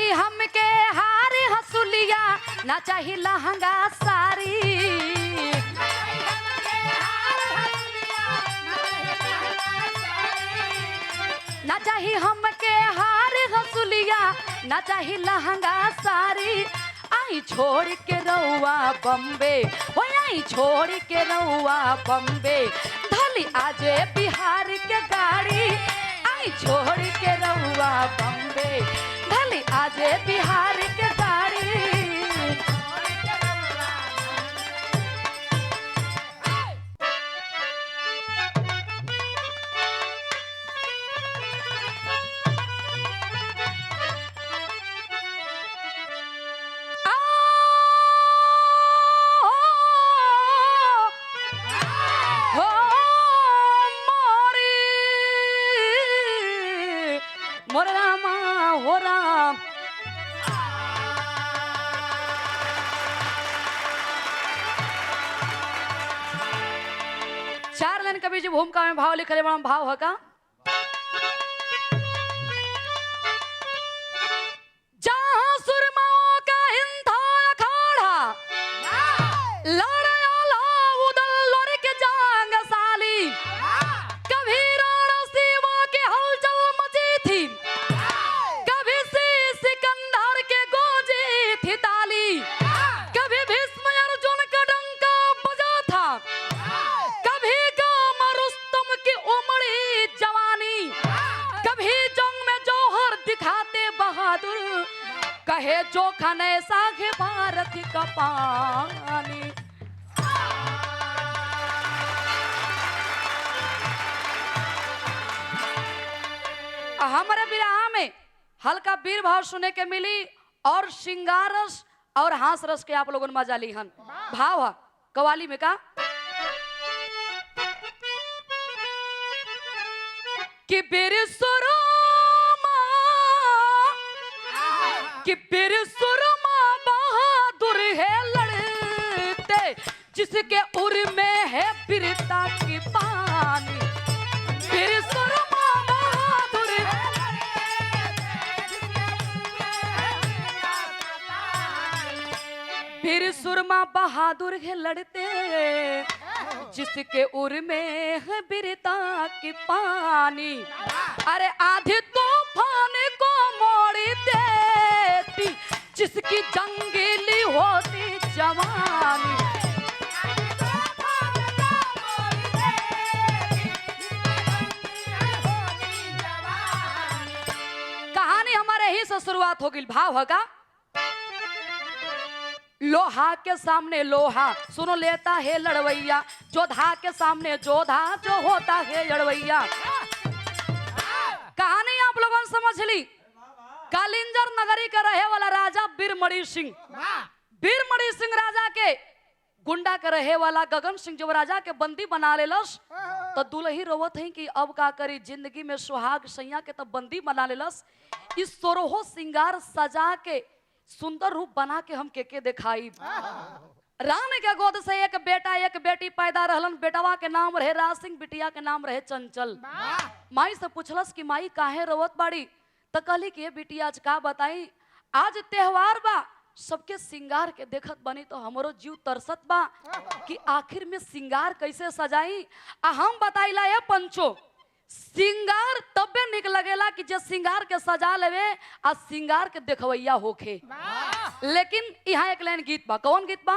चाही हमके हार हसुलिया, ना चाही लहंगा साड़ी। ना चाही हमके हार हसुलिया, ना चाही लहंगा साड़ी। आई छोड़ के रउआ बम्बे, हो आई छोड़ के रउआ बम्बे, धली आजे बिहार के गाड़ी। आई छोड़ के रउआ बम्बे, धली आजे बिहार के गाड़ी। मोर रामा हो राम। चार लाइन कवि जी भूमिका में भाव लिखले बड़ा भाव है का। जहां सुरमाओं का हिंदा अखाड़ा, लड़े अलाउद्दीन लोरी के जांग साली, कभी राणा सीमा के हलचल मची थी, कभी सिकंदर के गोजी थी ताली, कभी भीष्म अर्जुन का डंका बजा था, कभी गामा रुस्तम की उमड़ी जवानी, कभी जंग में जौहर दिखाते बहादुर, कहे जो खाने सागे भारत का पानी। हमारे विरह में हल्का वीर भाव सुने के मिली और श्रृंगार रस और हास रस के आप लोगों ने मजा ली हन। भाव है कवाली में का कि बिर सुरमा बहादुर है लड़ते, जिसके उर में है वीरता की पानी। बिर सुरमा बहादुर फिर सुरमा बहादुर है लड़ते, जिसके उर में है वीरता की पानी। अरे आधे तूफान को मोड़ देती, जिसकी जंगली होती जवानी। कहानी हमारे ही से शुरुआत होगी। भाव होगा लोहा के सामने लोहा सुनो लेता है लड़वैया, जोधा के सामने जोधा जो होता है लड़वैया। कहानी आप लोगों ने समझ ली। कालिंजर नगरी का रहे वाला राजा बीरमणि सिंह, बीरमणि सिंह राजा के गुंडा का रहे वाला गगन सिंह जब राजा के बंदी बना लेलस, तो दुल्ही रोवत है कि अब का करी, जिंदगी में सुहाग सैया के तब बंदी बना लेलस। इस सोरहो सिंगार सजा के सुंदर रूप बना के हम के दिखाई। रानी के गोद से एक बेटा एक बेटी पैदा रहलन। बेटवा के नाम रहे राज सिंह, बिटिया के नाम रहे चंचल। माई से पूछलस कि माई काहे रोवत बाड़ी, तो कहली कि ये बिटिया आज का बताई, आज त्योहार बा, सबके सिंगार के देखत बनी तो हमरो जीव तरसत बा कि आखिर में सिंगार कैसे सजाई। हम बताइला ये पंचो, सिंगार तबे निक लगेला कि जे सिंगार के सजा लेवे आ सिंगार के देखवैया होखे। लेकिन यहाँ एक लाइन गीत बा। कौन गीत बा?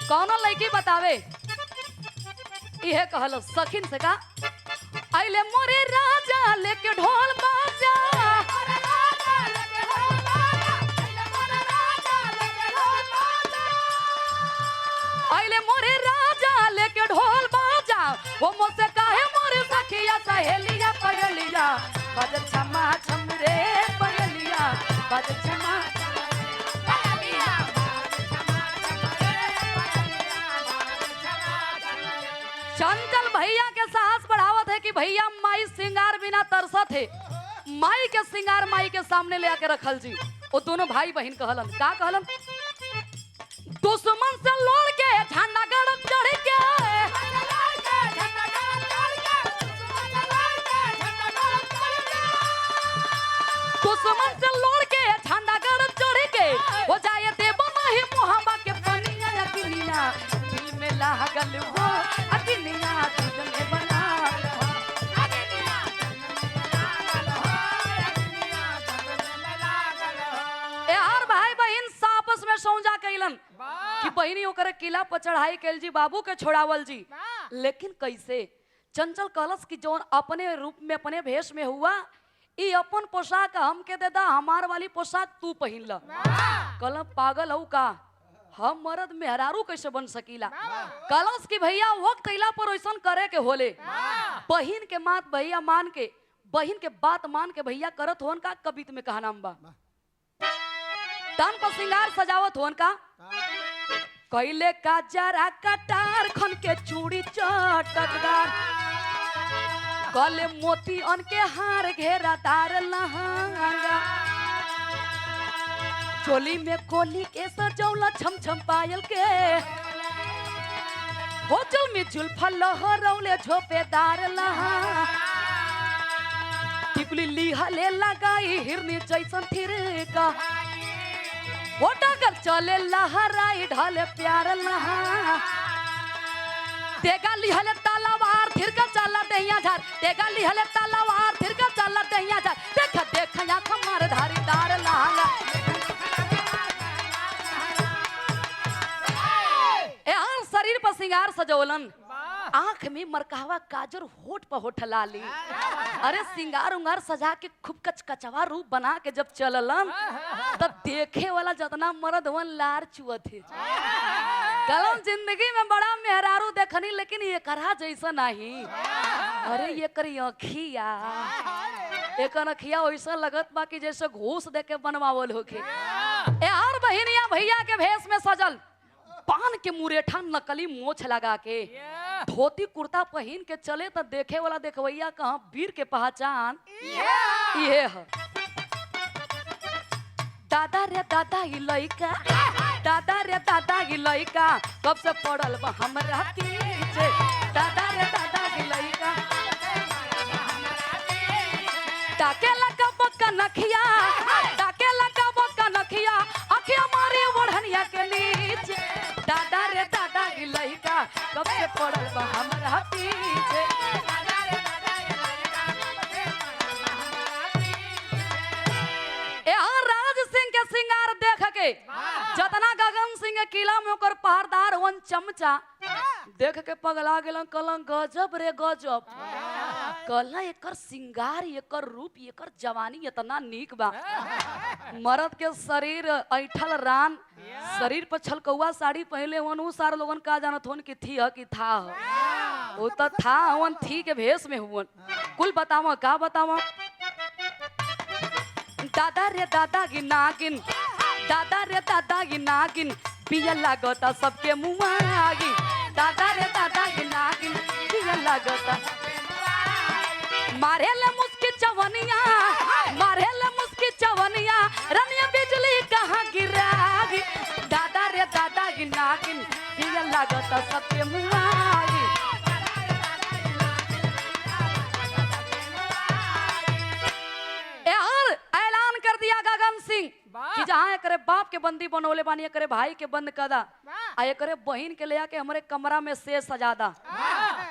कौन लड़की बतावे? यह कहल सखिन से का, अइले मोरे राजा लेके ढोल बाजा, अइले मोरे राजा लेके ढोल बाजा, वो मुझसे काहे मोरे सखिया सहेलिया पगलिया, बज छमा छम रे पगलिया, बज छमा चंचल भैया के साहस बढ़ावत है कि भैया माई सिंगार बिना तरसत है। माई के सिंगार माई के सामने ले आके रखल जी। वो दोनों भाई बहन कहलन का कहलन, दुश्मन से लड़ के झंडा गड़ चढ़ के, कि बहिनी ओकरे किला पर चढ़ाई कैल जी, बाबू के छोड़ावल जी। लेकिन कैसे? चंचल कलश की जौन अपने रूप में अपने भेष में हुआ, ई अपन पोशाक हमके दे दा, हमार वाली पोशाक तू पहिन ला। कलम पागल हूँ का, हम मर्द मेहरारू कैसे बन सकीला? कलश की भैया वक्त अइला पर ऐसा करे के होले, बहिन के मात भैया मान के, बहिन के बात मान के भैया करत होन का। कवित में कहा नाम बा, तन पर सिंगार सजावत होन का। कैले का जरा कटार खन के चूड़ी चटकदार, गले मोती अन के हार घेरादार लहंगा, चोली में कोली के सजौला छम छम पायल के, होटल में जुल्फा लहरौले झोपेदार लहा, टिकुली लिहले लगाई हिरनी जैसन थिरका, होटल चले लहराई ढले प्यार लहा, तेगा लिहले तलवार थिरका चला दहिया झार, तेगा लिहले तलवार थिरका चला दहिया झार, देखा देखा आँख मार धारीदार लहंगा। यार शरीर पर सिंगार सजोलन, आंख में मरकावा काजर, होठ पर होठ लाली, अरे सिंगार उंगार सजा के खूब कचकचवा रूप बना के जब चललन, तब देखे वाला जितना मर्द वन लार चुअत है। कलम जिंदगी में बड़ा मेहरारू देखनी, लेकिन ये करा जैसा नहीं। अरे ये करी अखिया, एक अखिया वैसा लगत बा कि जैसे घूस दे के बनवावल होके। यार बहिनिया भैया के भेष में सजल, पान के मुरेठा नकली मोछ लगा के, धोती कुर्ता पहन के चले तो देखे वाला देखवैया कहाँ वीर के पहचान ये है। दादा रे दादा ही लइका, दादा रे दादा ही लइका, कब से पड़ल बा हमरा पीछे, दादा रे दादा ही लइका, ताके लगा बक्का नखिया, ताके लगा बक्का नखिया, अखिया मारी ओढ़निया के नीचे, दादा रे दादा ही लइका, कब से पड़ल बा हमरा पीछे। सिंगार देख के जतना गगन सिंह के किला में ओकर पहरदार वन चमचा देख के पगला गेलन, कलन गजब रे गजब, कला एकर सिंगार, एकर रूप, एकर जवानी इतना नीक बा। मर्द के शरीर ऐठल रान, शरीर पर छलकौआ साड़ी पहले वन, उ सारे लोगन का जानत होन कि थी है कि था है, वो तो था वन थी के भेष में हुवन। कुल बतावा का बतावा, दादा रे दादा गी नागिन, दादा रे दादा गी नागिन, पिया लागता सबके मुआगी, दादा रे दादा गी नागिन, पिया लागता, मारे ले मुस्की चवनिया, मारे ले मुस्की चवनिया, रनिया बिजली कहाँ गिरागी, दादा रे दादा गी नागिन, पिया लागता सबके मुआगी। कि जहाँ एकरे बाप के बंदी बनोले बानी, एकरे भाई के बंद कदा, आ एकरे बहिन के ले आके हमरे कमरा में से सजादा,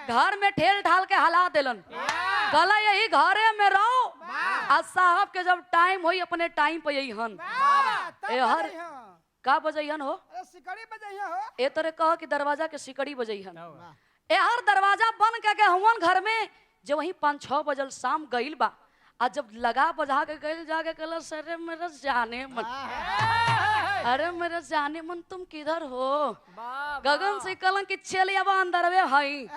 घर में ठेल ढाल के हला देलन, कला यही घरे में रहो, आ साहब के जब टाइम होई अपने टाइम पे यही हन। हर का बजैहन हो, सिकड़ी बजैया हो, ए तरे कह कि दरवाजा के सिकड़ी बजैहन। ए हर दरवाजा बंद करके हुवन घर में, जब वही 5-6 बजल शाम गईल बा, आज जब लगा बजा के गए जाके कहला, अरे मेरा जाने मन, अरे मेरा जाने मन तुम किधर हो? गगन से कहलन कि चल अब अंदरवे हई।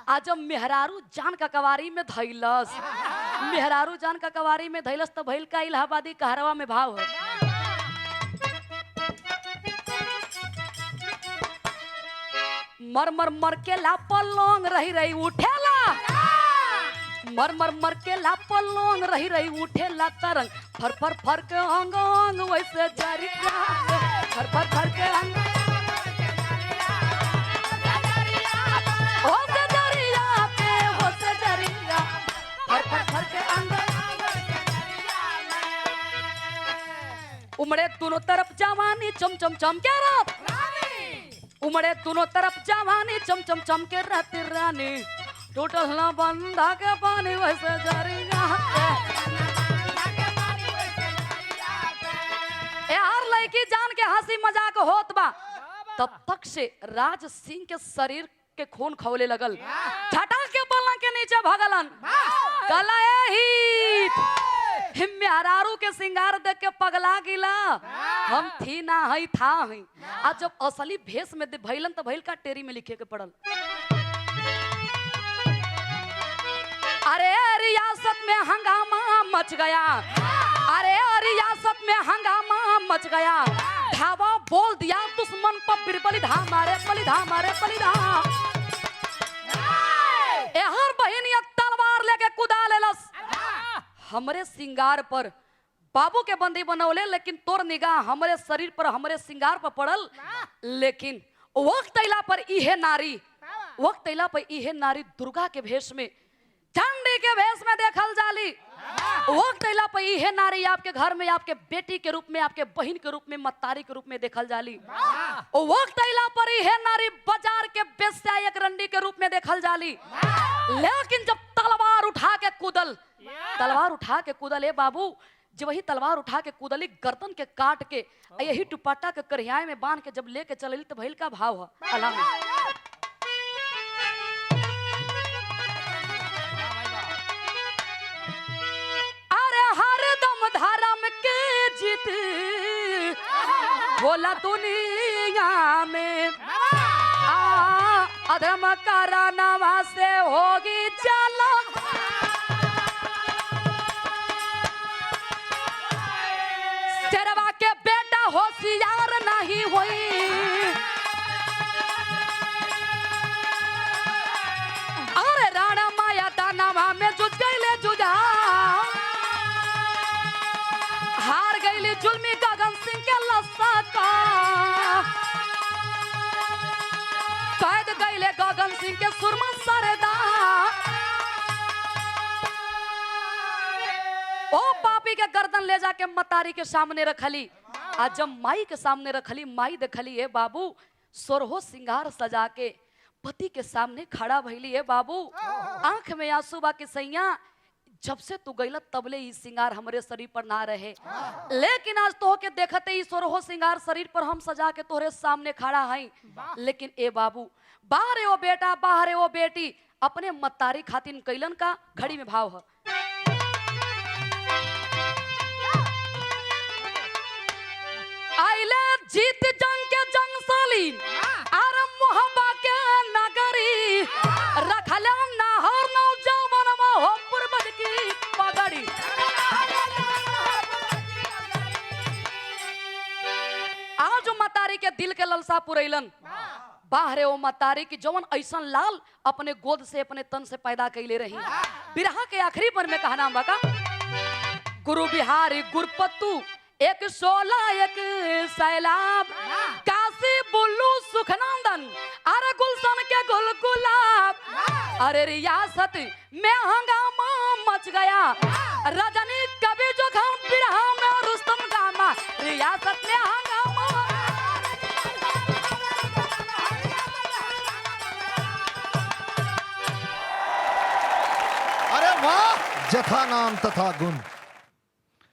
आज जब मेहरारू जान का कवारी में धैलस, मेहरारू जान का कवारी में धैलस तो भइल का इलाहाबादी कहरवा में भाव है। मर मर मर के ला पलंग रही रही उठेला, मर मर मर के ला पलंग रही रही उठे ला तरंग, फर फर फर के अंग अंग वैसे जारी, फर फर फर के अंग होते दरिया पे, होते दरिया, फर फर फर के अंग, उमड़े दोनों तरफ जवानी चम चम चम के रात, उमड़े दोनों तरफ जवानी चम चम चम के रात, रानी टूटल ना बंधा के पानी वैसे जारी यार, लड़की जान के हंसी मजाक होत बा, तब तक से राज सिंह के शरीर के खून खौले लगल, झटा के पलंग के नीचे भगलन। कला मेहरारू के सिंगार देख के पगला गिला, हम थी ना हई था हई। आज जब असली भेष में भइलन तो भइल का टेरी में लिखे के पड़ल। अरे रियासत में हंगामा मच गया, अरे रियासत में हंगामा मच गया, धावा बोल दिया दुश्मन पर बिरबली धाम मारे बलि धाम मारे बलि धाम। हर बहनिया तलवार लेके कुदा लेलस हमरे सिंगार पर। बाबू के बंदी बनौले लेकिन तोर निगाह हमरे शरीर पर हमरे सिंगार पर पड़ल। लेकिन वक्त अइला पर इहे नारी, वक्त अइला पर इहे नारी दुर्गा के भेष में, चंडी के भेष में देखल जाली। वक्त अइला पर इहे नारी आपके घर में आपके बेटी के रूप में, आपके बहन के रूप में, मतारी के रूप में देखल जाली। वक्त अइला पर इहे नारी बाजार के बेस्या एक रंडी के रूप में देखल जाली। लेकिन जब तलवार उठा के कूदल, तलवार उठा के कूदल, ए बाबू जब वही तलवार उठा के कूदली, गर्दन के काट के यही दुपट्टा के करियाए में बांध के जब लेके चलली तो भइल का भाव है अला में। अरे हर दम धर्म के जीत बोला दुनिया में, अधर्म कराना से होगी चलो। शेरवा के बेटा होशियार नहीं हुई, अरे राणा माया दानवा में जुझ गईले जुझा, हार गईली जुल्मी गगन सिंह के लस्सा का, कैद गईले गगन सिंह के सुरमा सरदा। ओ पापी के गर्दन ले जाके मतारी के सामने रखली। आज जब माई के सामने रखली, माई देखली है बाबू सोरहो सिंगार सजा के पति के सामने खड़ा भइली है बाबू। आंख में आंसू बा कि सैया जब से तू गईला तबले ई सिंगार हमरे शरीर पर ना रहे, लेकिन आज तो के देखते ही सोरहो सिंगार शरीर पर हम सजा के तोहरे सामने खड़ा हई। लेकिन ए बाबू बाहर ओ बेटा बाहर ओ बेटी अपने मतारी खातिन कैलन का घड़ी में भाव है। आइले जीत जंग के जंग साली, आर मोहब्बा के नगरी, रखले नाहर नौजवान हो पूर्वज की पगड़ी। आज मतारी के दिल के ललसा पुरैलन, बाहरे ओ मतारी की जवन ऐसन लाल अपने गोद से अपने तन से पैदा कैले रही। बिरहा के आखिरी पर में कहना बका, गुरु बिहारी गुरपत्तू एक शोला एक सैलाब, काशी बुल्लू सुखनंदन, अरे गुलशन के गुल गुलाब। अरे रियासत में हंगामा मच गया, रजनी कभी जो खान बिरहा में रुस्तम गामा, रियासत में हंगामा। अरे वाह, जथा नाम तथा गुण।